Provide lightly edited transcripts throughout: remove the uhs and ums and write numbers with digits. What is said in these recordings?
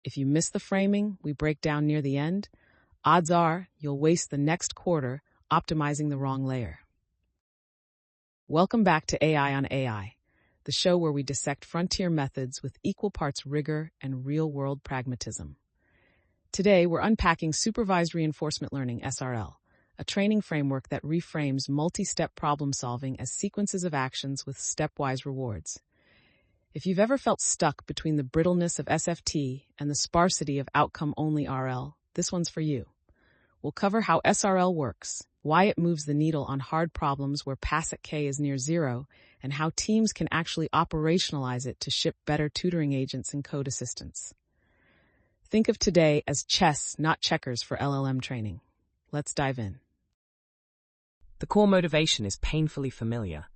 If you miss the framing we break down near the end, odds are you'll waste the next quarter optimizing the wrong layer. Welcome back to AI on AI, the show where we dissect frontier methods with equal parts rigor and real-world pragmatism. Today, we're unpacking Supervised Reinforcement Learning, SRL, a training framework that reframes multi-step problem-solving as sequences of actions with stepwise rewards. If you've ever felt stuck between the brittleness of SFT and the sparsity of outcome-only RL, this one's for you. We'll cover how SRL works, why it moves the needle on hard problems where pass at K is near zero, and how teams can actually operationalize it to ship better tutoring agents and code assistants. Think of today as chess, not checkers for LLM training. Let's dive in. The core motivation is painfully familiar.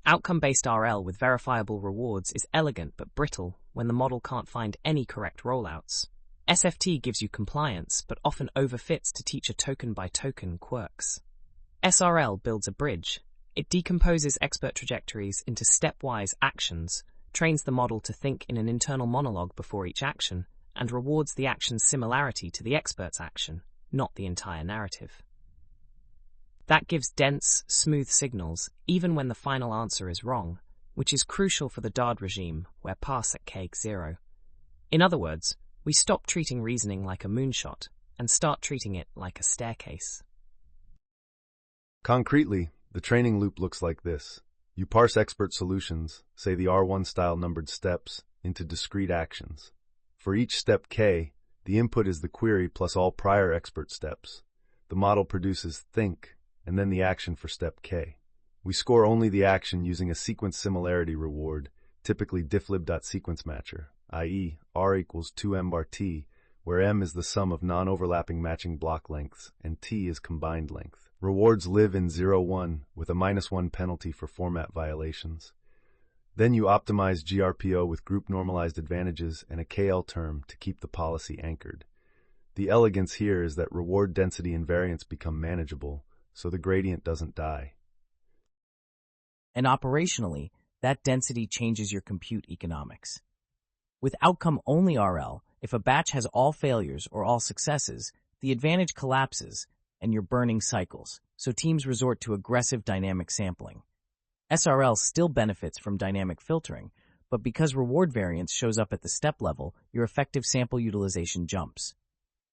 Outcome-based RL with verifiable rewards is elegant but brittle when the model can't find any correct rollouts. SFT gives you compliance but often overfits to teach a token-by-token quirks. SRL builds a bridge. It decomposes expert trajectories into stepwise actions, trains the model to think in an internal monologue before each action, and rewards the action's similarity to the expert's action, not the entire narrative. That gives dense, smooth signals, even when the final answer is wrong, which is crucial for the DARD regime, where pass at K 0. In other words, we stop treating reasoning like a moonshot and start treating it like a staircase. Concretely, the training loop looks like this. You parse expert solutions, say the R1-style numbered steps, into discrete actions. For each step K, the input is the query plus all prior expert steps. The model produces think, and then the action for step K. We score only the action using a sequence similarity reward, typically difflib.sequencematcher, i.e. R equals 2m bar t, where m is the sum of non-overlapping matching block lengths and t is combined length. Rewards live in 0-1 with a -1 penalty for format violations. Then you optimize GRPO with group normalized advantages and a KL term to keep the policy anchored. The elegance here is that reward density and variance become manageable, so the gradient doesn't die. And operationally, that density changes your compute economics. With outcome-only RL, if a batch has all failures or all successes, the advantage collapses and you're burning cycles, so teams resort to aggressive dynamic sampling. SRL still benefits from dynamic filtering, but because reward variance shows up at the step level, your effective sample utilization jumps.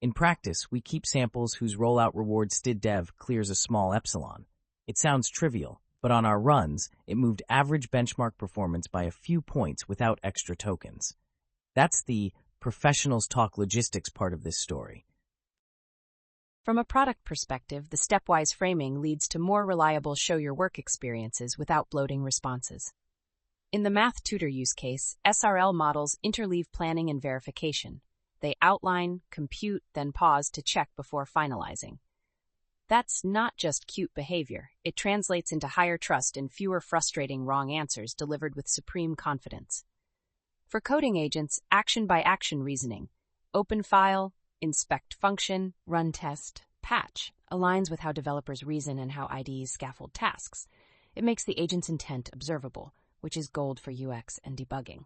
In practice, we keep samples whose rollout reward std_dev clears a small epsilon. It sounds trivial, but on our runs, it moved average benchmark performance by a few points without extra tokens. That's the professionals talk logistics part of this story. From a product perspective, the stepwise framing leads to more reliable show-your-work experiences without bloating responses. In the math tutor use case, SRL models interleave planning and verification. They outline, compute, then pause to check before finalizing. That's not just cute behavior. It translates into higher trust and fewer frustrating wrong answers delivered with supreme confidence. For coding agents, action-by-action reasoning, open file, inspect function, run test, patch, aligns with how developers reason and how IDEs scaffold tasks. It makes the agent's intent observable, which is gold for UX and debugging.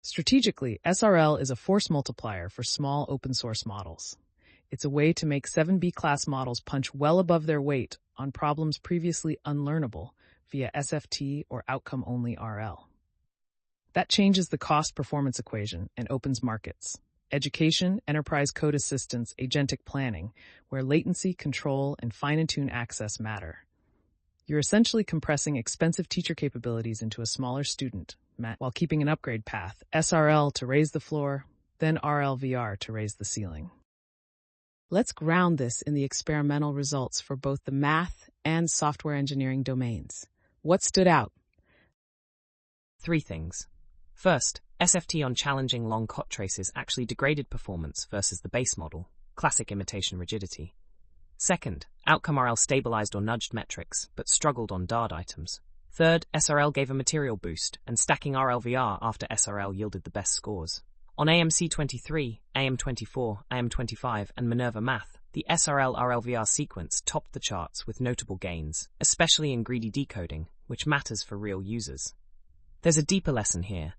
Strategically, SRL is a force multiplier for small open-source models. It's a way to make 7B class models punch well above their weight on problems previously unlearnable via SFT or outcome-only RL. That changes the cost-performance equation and opens markets. Education, enterprise code assistance, agentic planning, where latency, control, and fine-tune access matter. You're essentially compressing expensive teacher capabilities into a smaller student, while keeping an upgrade path, SRL to raise the floor, then RLVR to raise the ceiling. Let's ground this in the experimental results for both the math and software engineering domains. What stood out? 3 things. First, SFT on challenging long COT traces actually degraded performance versus the base model, classic imitation rigidity. Second, outcome RL stabilized or nudged metrics, but struggled on DARD items. Third, SRL gave a material boost, and stacking RLVR after SRL yielded the best scores. On AMC23, AM24, AM25, and Minerva Math, the SRL RLVR sequence topped the charts with notable gains, especially in greedy decoding, which matters for real users. There's a deeper lesson here.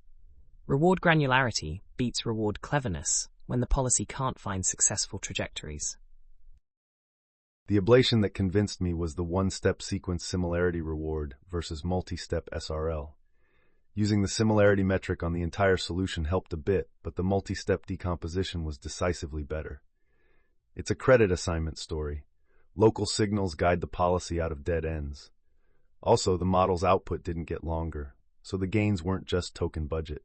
Reward granularity beats reward cleverness when the policy can't find successful trajectories. The ablation that convinced me was the one-step sequence similarity reward versus multi-step SRL. Using the similarity metric on the entire solution helped a bit, but the multi-step decomposition was decisively better. It's a credit assignment story. Local signals guide the policy out of dead ends. Also, the model's output didn't get longer, so the gains weren't just token budget.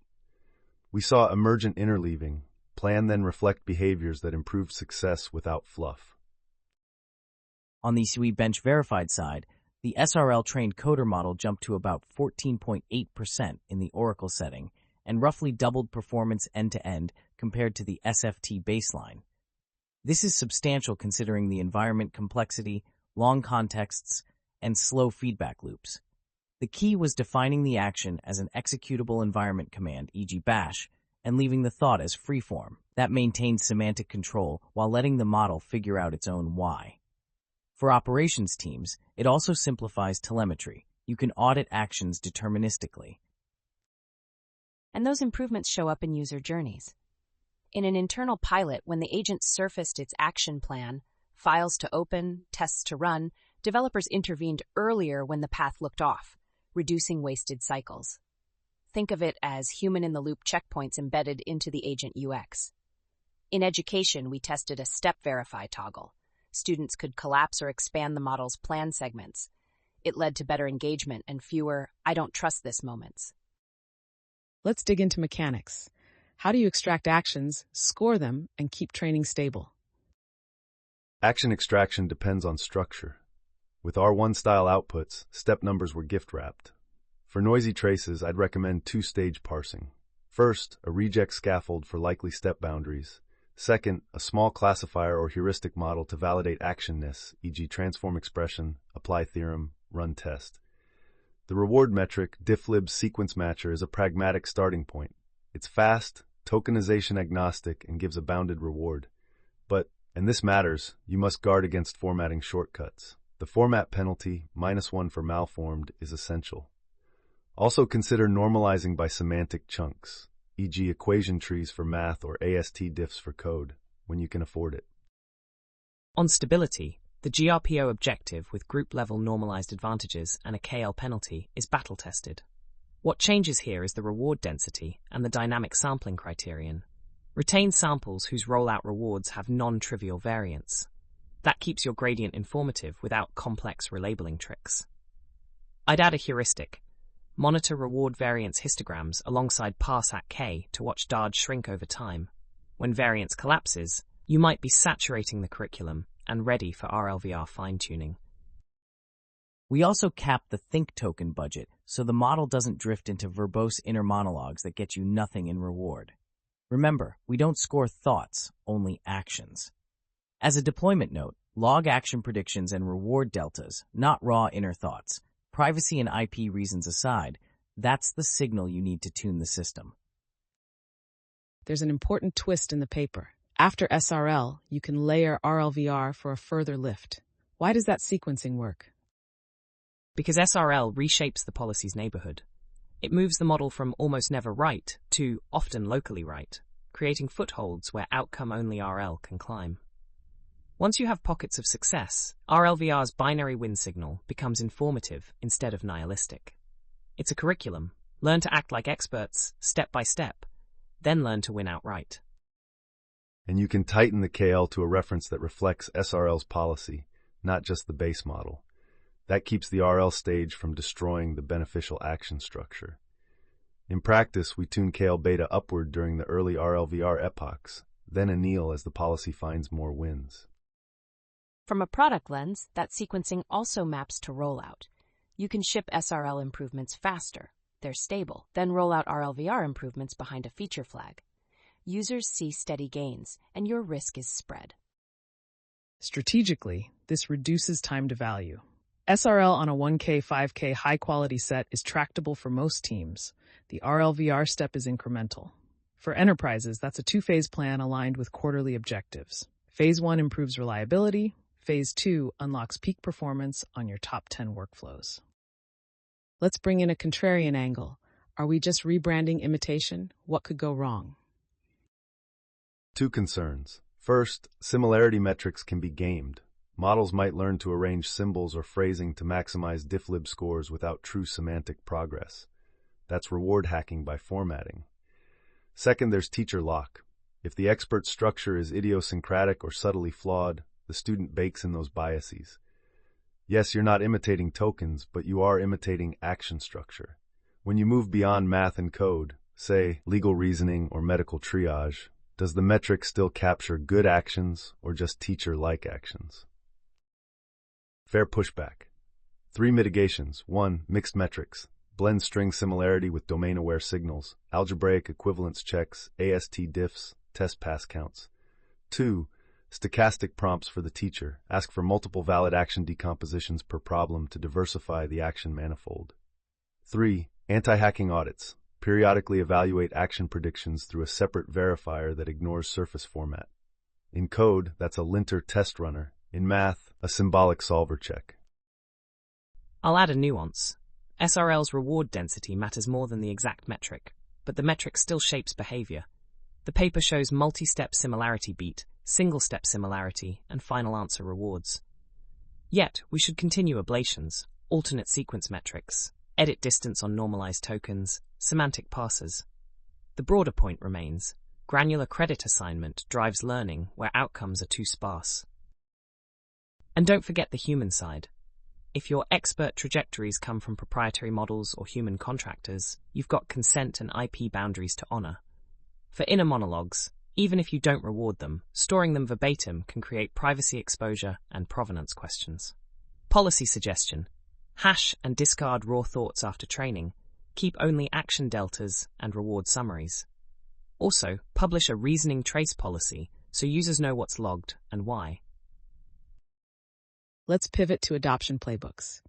We saw emergent interleaving, plan then reflect behaviors that improved success without fluff. On the SUI bench verified side, the SRL trained coder model jumped to about 14.8% in the Oracle setting and roughly doubled performance end-to-end compared to the SFT baseline. This is substantial considering the environment complexity, long contexts, and slow feedback loops. The key was defining the action as an executable environment command, e.g. bash, and leaving the thought as freeform. That maintained semantic control while letting the model figure out its own why. For operations teams, it also simplifies telemetry. You can audit actions deterministically. And those improvements show up in user journeys. In an internal pilot, when the agent surfaced its action plan, files to open, tests to run, developers intervened earlier when the path looked off, reducing wasted cycles. Think of it as human-in-the-loop checkpoints embedded into the agent UX. In education, we tested a step verify toggle. Students could collapse or expand the model's plan segments. It led to better engagement and fewer "I don't trust this" moments. Let's dig into mechanics. How do you extract actions, score them, and keep training stable? Action extraction depends on structure. With R1-style outputs, step numbers were gift-wrapped. For noisy traces, I'd recommend two-stage parsing. First, a reject scaffold for likely step boundaries. Second, a small classifier or heuristic model to validate actionness, e.g. transform expression, apply theorem, run test. The reward metric, difflib sequence matcher, is a pragmatic starting point. It's fast, tokenization agnostic, and gives a bounded reward. But, and this matters, you must guard against formatting shortcuts. The format penalty, -1 for malformed, is essential. Also consider normalizing by semantic chunks, e.g. equation trees for math or AST diffs for code, when you can afford it. On stability, the GRPO objective with group-level normalized advantages and a KL penalty is battle-tested. What changes here is the reward density and the dynamic sampling criterion. Retain samples whose rollout rewards have non-trivial variance. That keeps your gradient informative without complex relabeling tricks. I'd add a heuristic. Monitor reward variance histograms alongside parse at K to watch DARD shrink over time. When variance collapses, you might be saturating the curriculum and ready for RLVR fine-tuning. We also cap the think token budget so the model doesn't drift into verbose inner monologues that get you nothing in reward. Remember, we don't score thoughts, only actions. As a deployment note, log action predictions and reward deltas, not raw inner thoughts. Privacy and IP reasons aside, that's the signal you need to tune the system. There's an important twist in the paper. After SRL, you can layer RLVR for a further lift. Why does that sequencing work? Because SRL reshapes the policy's neighborhood. It moves the model from almost never right to often locally right, creating footholds where outcome-only RL can climb. Once you have pockets of success, RLVR's binary win signal becomes informative instead of nihilistic. It's a curriculum. Learn to act like experts, step by step, then learn to win outright. And you can tighten the KL to a reference that reflects SRL's policy, not just the base model. That keeps the RL stage from destroying the beneficial action structure. In practice, we tune KL beta upward during the early RLVR epochs, then anneal as the policy finds more wins. From a product lens, that sequencing also maps to rollout. You can ship SRL improvements faster. They're stable. Then roll out RLVR improvements behind a feature flag. Users see steady gains, and your risk is spread. Strategically, this reduces time to value. SRL on a 1K, 5K high-quality set is tractable for most teams. The RLVR step is incremental. For enterprises, that's a two-phase plan aligned with quarterly objectives. Phase 1 improves reliability. Phase 2 unlocks peak performance on your top 10 workflows. Let's bring in a contrarian angle. Are we just rebranding imitation? What could go wrong? Two concerns. First, similarity metrics can be gamed. Models might learn to arrange symbols or phrasing to maximize difflib scores without true semantic progress. That's reward hacking by formatting. Second, there's teacher lock. If the expert structure is idiosyncratic or subtly flawed, the student bakes in those biases. Yes, you're not imitating tokens, but you are imitating action structure. When you move beyond math and code, say legal reasoning or medical triage, does the metric still capture good actions or just teacher-like actions? Fair pushback. 3 mitigations. 1. Mixed metrics. Blend string similarity with domain-aware signals, algebraic equivalence checks, AST diffs, test pass counts. 2. Stochastic prompts for the teacher. Ask for multiple valid action decompositions per problem to diversify the action manifold. 3. Anti-hacking audits. Periodically evaluate action predictions through a separate verifier that ignores surface format. In code, that's a linter test runner. In math, a symbolic solver check. I'll add a nuance. SRL's reward density matters more than the exact metric, but the metric still shapes behavior. The paper shows multi-step similarity beat, single-step similarity, and final answer rewards. Yet, we should continue ablations, alternate sequence metrics, edit distance on normalized tokens, semantic parsers. The broader point remains, granular credit assignment drives learning where outcomes are too sparse. And don't forget the human side. If your expert trajectories come from proprietary models or human contractors, you've got consent and IP boundaries to honor. For inner monologues, even if you don't reward them, storing them verbatim can create privacy exposure and provenance questions. Policy suggestion: hash and discard raw thoughts after training. Keep only action deltas and reward summaries. Also, publish a reasoning trace policy so users know what's logged and why. Let's pivot to adoption playbooks.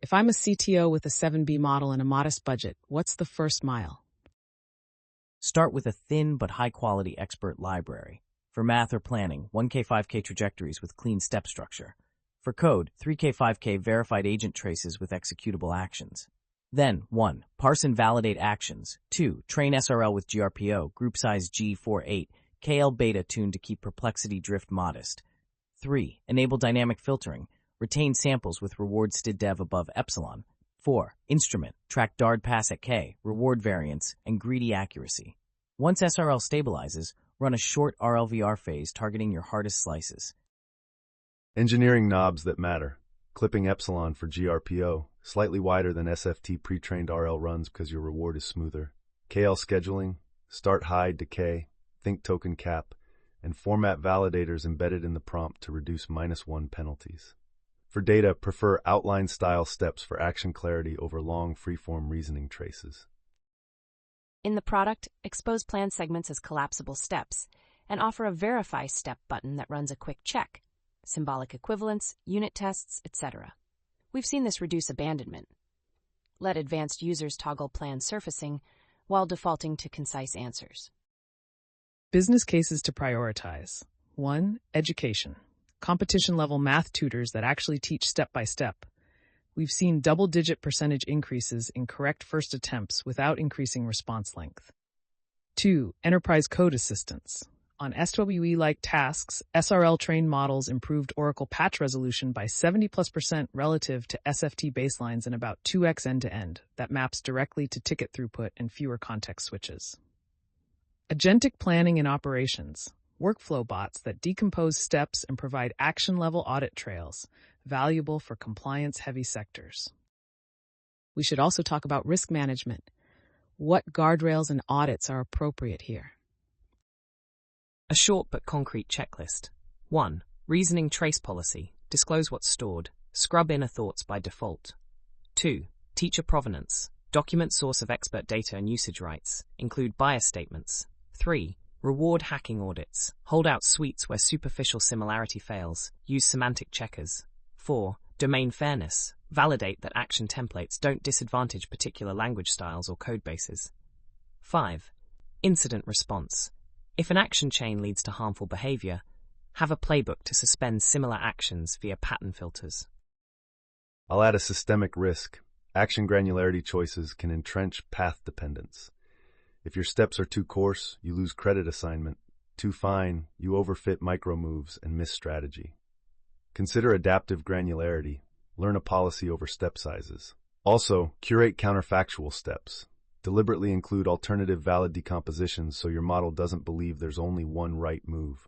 If I'm a CTO with a 7B model and a modest budget, what's the first mile? Start with a thin but high-quality expert library. For math or planning, 1K 5K trajectories with clean step structure. For code, 3K 5K verified agent traces with executable actions. Then, 1. Parse and validate actions. 2. Train SRL with GRPO, group size G48, KL beta tuned to keep perplexity drift modest. 3. Enable dynamic filtering. Retain samples with reward std_dev above epsilon. 4. Instrument. Track DARD pass at K, reward variance, and greedy accuracy. Once SRL stabilizes, run a short RLVR phase targeting your hardest slices. Engineering knobs that matter. Clipping epsilon for GRPO, slightly wider than SFT pre-trained RL runs because your reward is smoother. KL scheduling, start high, decay, think token cap, and format validators embedded in the prompt to reduce -1 penalties. For data, prefer outline-style steps for action clarity over long free-form reasoning traces. In the product, expose plan segments as collapsible steps and offer a verify step button that runs a quick check, symbolic equivalence, unit tests, etc. We've seen this reduce abandonment. Let advanced users toggle plan surfacing while defaulting to concise answers. Business cases to prioritize. 1. Education. Competition-level math tutors that actually teach step-by-step. We've seen double-digit percentage increases in correct first attempts without increasing response length. 2. Enterprise code assistance. On SWE-like tasks, SRL-trained models improved Oracle patch resolution by 70+% relative to SFT baselines and about 2x end-to-end. That maps directly to ticket throughput and fewer context switches. Agentic planning and operations. Workflow bots that decompose steps and provide action-level audit trails, valuable for compliance-heavy sectors. We should also talk about risk management. What guardrails and audits are appropriate here? A short but concrete checklist. 1. Reasoning trace policy. Disclose what's stored. Scrub inner thoughts by default. 2. Teacher provenance. Document source of expert data and usage rights. Include bias statements. 3. Reward hacking audits. Hold out sweets where superficial similarity fails. Use semantic checkers. 4. Domain fairness. Validate that action templates don't disadvantage particular language styles or code bases. 5. Incident response. If an action chain leads to harmful behavior, have a playbook to suspend similar actions via pattern filters. I'll add a systemic risk. Action granularity choices can entrench path dependence. If your steps are too coarse, you lose credit assignment. Too fine, you overfit micro moves and miss strategy. Consider adaptive granularity. Learn a policy over step sizes. Also, curate counterfactual steps. Deliberately include alternative valid decompositions so your model doesn't believe there's only one right move.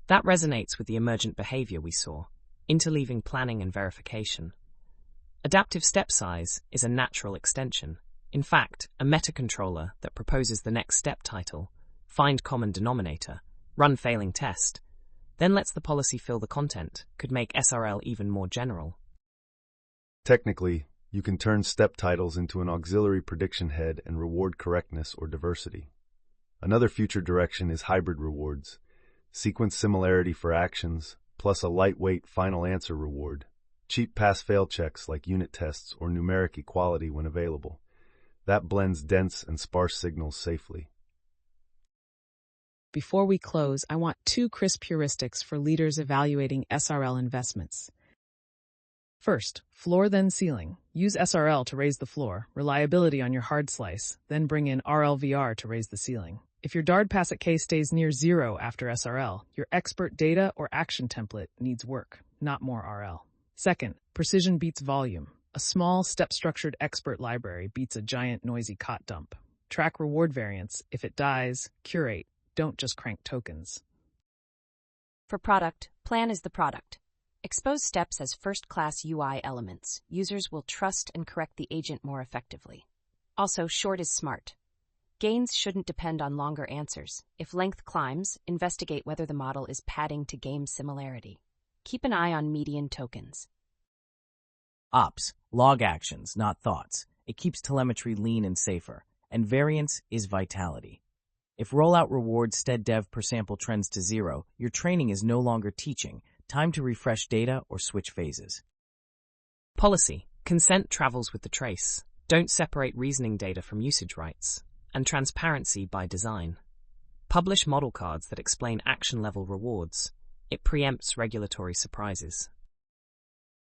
That resonates with the emergent behavior we saw, interleaving planning and verification. Adaptive step size is a natural extension. In fact, a meta-controller that proposes the next step title, find common denominator, run failing test, then lets the policy fill the content, could make SRL even more general. Technically, you can turn step titles into an auxiliary prediction head and reward correctness or diversity. Another future direction is hybrid rewards, sequence similarity for actions, plus a lightweight final answer reward, cheap pass-fail checks like unit tests or numeric equality when available. That blends dense and sparse signals safely. Before we close, I want 2 crisp heuristics for leaders evaluating SRL investments. First, floor then ceiling. Use SRL to raise the floor, reliability on your hard slice, then bring in RLVR to raise the ceiling. If your DARD pass at K stays near 0 after SRL, your expert data or action template needs work, not more RL. Second, precision beats volume. A small, step-structured expert library beats a giant, noisy cot dump. Track reward variance. If it dies, curate. Don't just crank tokens. For product, plan is the product. Expose steps as first-class UI elements. Users will trust and correct the agent more effectively. Also, short is smart. Gains shouldn't depend on longer answers. If length climbs, investigate whether the model is padding to game similarity. Keep an eye on median tokens. Ops, log actions, not thoughts. It keeps telemetry lean and safer. And variance is vitality. If rollout rewards stead dev per sample trends to 0, your training is no longer teaching. Time to refresh data or switch phases. Policy. Consent travels with the trace. Don't separate reasoning data from usage rights. And transparency by design. Publish model cards that explain action-level rewards. It preempts regulatory surprises.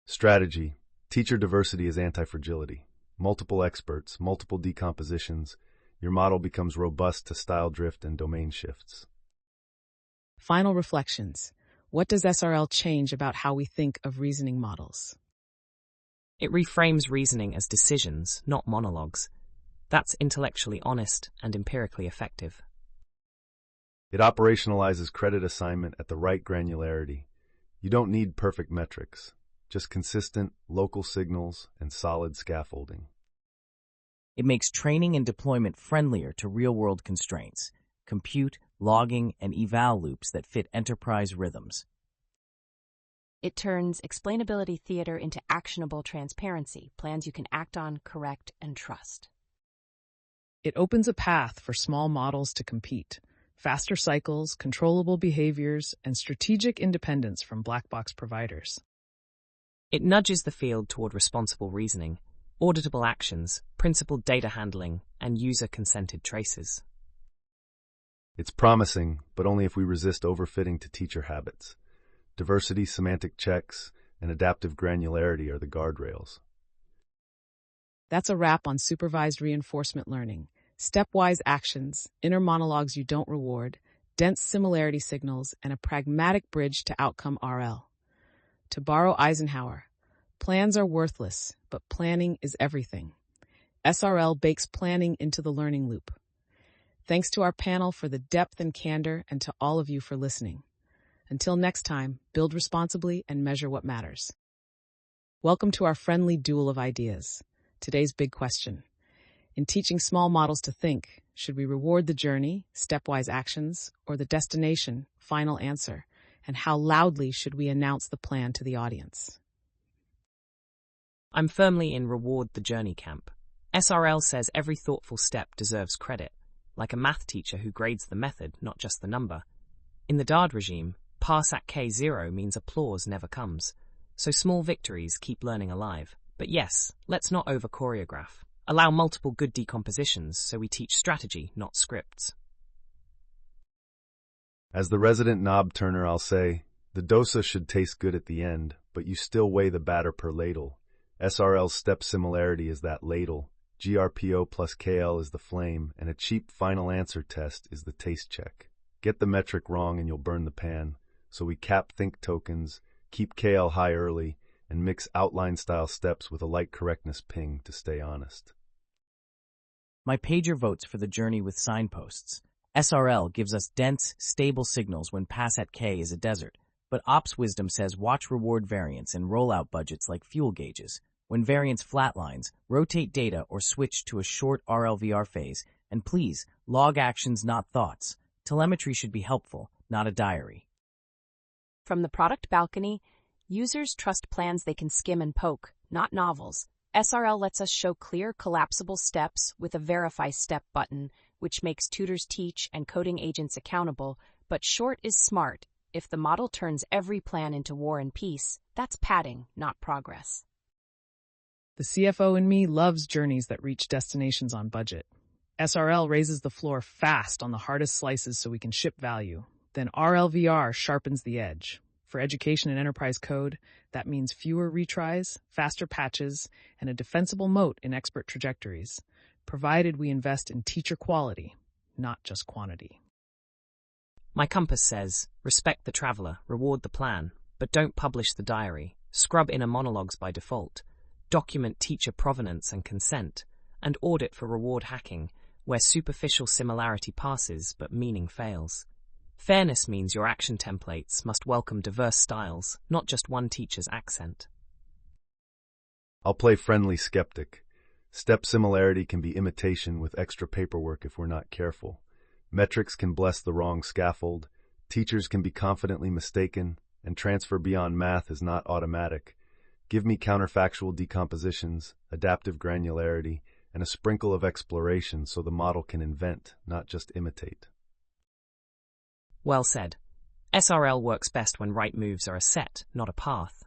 Strategy. Teacher diversity is anti-fragility. Multiple experts, multiple decompositions. Your model becomes robust to style drift and domain shifts. Final reflections. What does SRL change about how we think of reasoning models? It reframes reasoning as decisions, not monologues. That's intellectually honest and empirically effective. It operationalizes credit assignment at the right granularity. You don't need perfect metrics, just consistent, local signals and solid scaffolding. It makes training and deployment friendlier to real-world constraints, compute, logging, and eval loops that fit enterprise rhythms. It turns explainability theater into actionable transparency, plans you can act on, correct, and trust. It opens a path for small models to compete. Faster cycles, controllable behaviors, and strategic independence from black box providers. It nudges the field toward responsible reasoning, auditable actions, principled data handling, and user-consented traces. It's promising, but only if we resist overfitting to teacher habits. Diversity, semantic checks, and adaptive granularity are the guardrails. That's a wrap on supervised reinforcement learning. Stepwise actions, inner monologues you don't reward, dense similarity signals, and a pragmatic bridge to outcome RL. To borrow Eisenhower, plans are worthless, but planning is everything. SRL bakes planning into the learning loop. Thanks to our panel for the depth and candor, and to all of you for listening. Until next time, build responsibly and measure what matters. Welcome to our friendly duel of ideas. Today's big question. In teaching small models to think, should we reward the journey, stepwise actions, or the destination, final answer? And how loudly should we announce the plan to the audience? I'm firmly in reward the journey camp. SRL says every thoughtful step deserves credit, like a math teacher who grades the method, not just the number. In the DARD regime, pass at K0 means applause never comes, so small victories keep learning alive. But yes, let's not over-choreograph. Allow multiple good decompositions so we teach strategy, not scripts. As the resident knob turner, I'll say, the dosa should taste good at the end, but you still weigh the batter per ladle. SRL's step similarity is that ladle, GRPO plus KL is the flame, and a cheap final answer test is the taste check. Get the metric wrong and you'll burn the pan. So we cap think tokens, keep KL high early, and mix outline-style steps with a light correctness ping to stay honest. My pager votes for the journey with signposts. SRL gives us dense, stable signals when pass at K is a desert, but ops wisdom says watch reward variance and rollout budgets like fuel gauges. When variance flatlines, rotate data or switch to a short RLVR phase, and please, log actions not thoughts. Telemetry should be helpful, not a diary. From the product balcony, users trust plans they can skim and poke, not novels. SRL lets us show clear, collapsible steps with a Verify Step button, which makes tutors teach and coding agents accountable, but short is smart. If the model turns every plan into war and peace, that's padding, not progress. The CFO in me loves journeys that reach destinations on budget. SRL raises the floor fast on the hardest slices so we can ship value. Then RLVR sharpens the edge. For education and enterprise code, that means fewer retries, faster patches, and a defensible moat in expert trajectories, provided we invest in teacher quality, not just quantity. My compass says, respect the traveler, reward the plan, but don't publish the diary, scrub inner monologues by default, document teacher provenance and consent, and audit for reward hacking, where superficial similarity passes but meaning fails. Fairness means your action templates must welcome diverse styles, not just one teacher's accent. I'll play friendly skeptic. Step similarity can be imitation with extra paperwork if we're not careful. Metrics can bless the wrong scaffold, teachers can be confidently mistaken, and transfer beyond math is not automatic. Give me counterfactual decompositions, adaptive granularity, and a sprinkle of exploration so the model can invent, not just imitate. Well said. SRL works best when right moves are a set, not a path.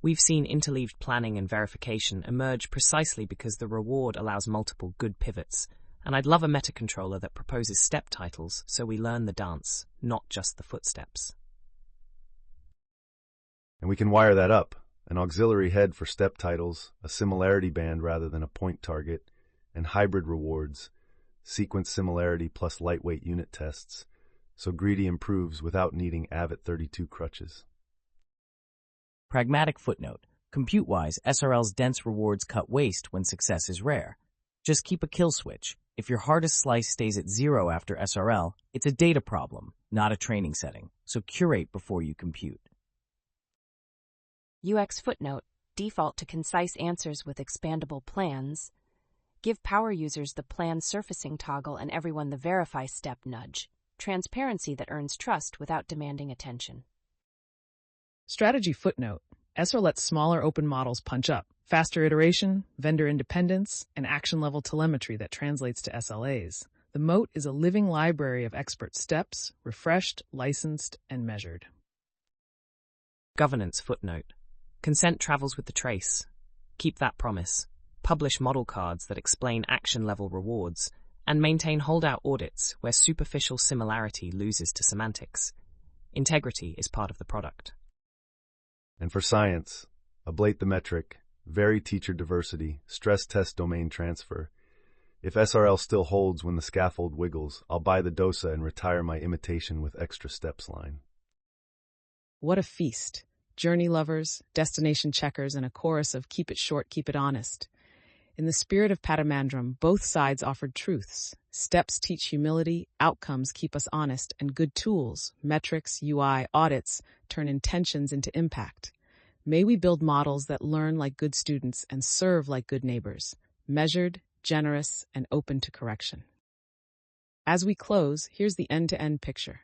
We've seen interleaved planning and verification emerge precisely because the reward allows multiple good pivots, and I'd love a meta-controller that proposes step titles so we learn the dance, not just the footsteps. And we can wire that up. An auxiliary head for step titles, a similarity band rather than a point target, and hybrid rewards, sequence similarity plus lightweight unit tests, so Greedy improves without needing AVIT32 crutches. Pragmatic footnote. Compute-wise, SRL's dense rewards cut waste when success is rare. Just keep a kill switch. If your hardest slice stays at 0 after SRL, it's a data problem, not a training setting, so curate before you compute. UX footnote. Default to concise answers with expandable plans. Give power users the plan surfacing toggle and everyone the Verify Step nudge. Transparency that earns trust without demanding attention. Strategy footnote. SR lets smaller open models punch up. Faster iteration, vendor independence, and action-level telemetry that translates to SLAs. The moat is a living library of expert steps, refreshed, licensed, and measured. Governance footnote. Consent travels with the trace. Keep that promise. Publish model cards that explain action-level rewards, and maintain holdout audits where superficial similarity loses to semantics. Integrity is part of the product. And for science, ablate the metric, vary teacher diversity, stress test domain transfer. If SRL still holds when the scaffold wiggles, I'll buy the DOSA and retire my imitation with extra steps line. What a feast. Journey lovers, destination checkers, and a chorus of keep it short, keep it honest. In the spirit of Padamandram, both sides offered truths. Steps teach humility, outcomes keep us honest, and good tools, metrics, UI, audits, turn intentions into impact. May we build models that learn like good students and serve like good neighbors, measured, generous, and open to correction. As we close, here's the end-to-end picture.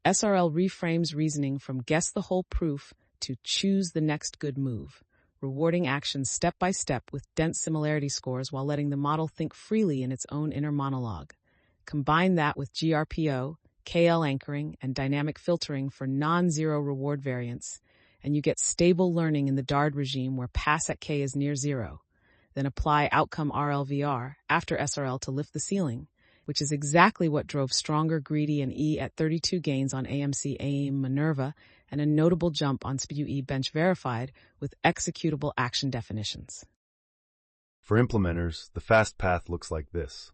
SRL reframes reasoning from guess the whole proof to choose the next good move, rewarding actions step by step with dense similarity scores while letting the model think freely in its own inner monologue. Combine that with GRPO, KL anchoring, and dynamic filtering for non-zero reward variance, and you get stable learning in the DARD regime where pass at K is near 0. Then apply outcome RLVR after SRL to lift the ceiling, which is exactly what drove stronger Greedy and E at 32 gains on AMC AIM Minerva and a notable jump on SPUE bench verified with executable action definitions. For implementers, the fast path looks like this.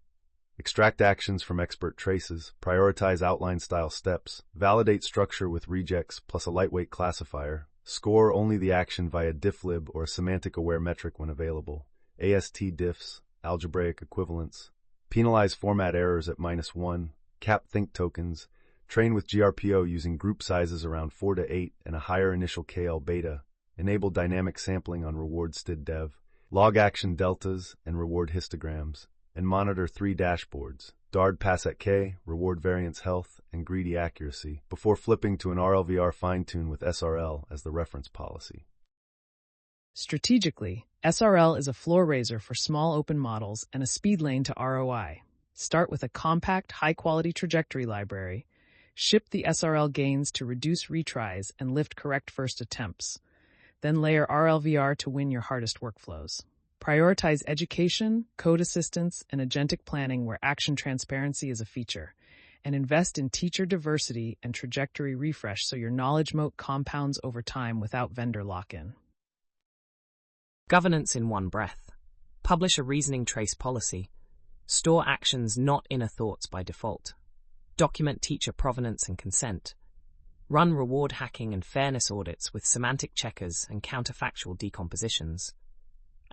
Extract actions from expert traces, prioritize outline-style steps, validate structure with regex plus a lightweight classifier, score only the action via difflib or a semantic-aware metric when available, AST diffs, algebraic equivalence, penalize format errors at -1, cap think tokens, train with GRPO using group sizes around 4 to 8 and a higher initial KL beta, enable dynamic sampling on reward std dev, log action deltas and reward histograms, and monitor 3 dashboards, DARD pass at K, reward variance health, and greedy accuracy, before flipping to an RLVR fine-tune with SRL as the reference policy. Strategically, SRL is a floor raiser for small open models and a speed lane to ROI. Start with a compact, high-quality trajectory library, ship the SRL gains to reduce retries and lift correct first attempts, then layer RLVR to win your hardest workflows. Prioritize education, code assistance, and agentic planning where action transparency is a feature, and invest in teacher diversity and trajectory refresh so your knowledge moat compounds over time without vendor lock-in. Governance in one breath. Publish a reasoning trace policy. Store actions not inner thoughts by default. Document teacher provenance and consent. Run reward hacking and fairness audits with semantic checkers and counterfactual decompositions.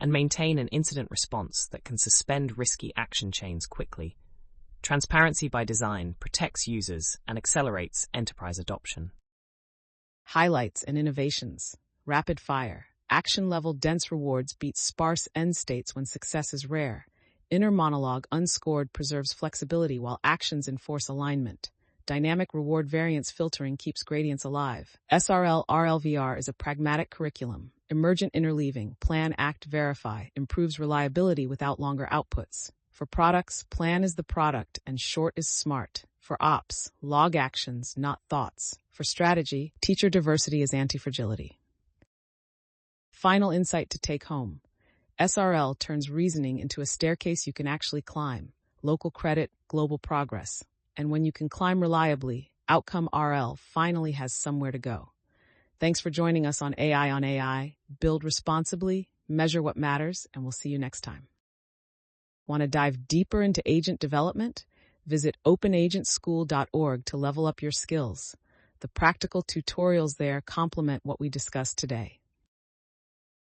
And maintain an incident response that can suspend risky action chains quickly. Transparency by design protects users and accelerates enterprise adoption. Highlights and innovations. Rapid fire. Action-level dense rewards beat sparse end states when success is rare. Inner monologue unscored preserves flexibility while actions enforce alignment. Dynamic reward variance filtering keeps gradients alive. SRL RLVR is a pragmatic curriculum. Emergent interleaving, plan, act, verify, improves reliability without longer outputs. For products, plan is the product and short is smart. For ops, log actions, not thoughts. For strategy, teacher diversity is anti-fragility. Final insight to take home. SRL turns reasoning into a staircase you can actually climb. Local credit, global progress. And when you can climb reliably, Outcome RL finally has somewhere to go. Thanks for joining us on AI. Build responsibly, measure what matters, and we'll see you next time. Want to dive deeper into agent development? Visit openagentschool.org to level up your skills. The practical tutorials there complement what we discussed today.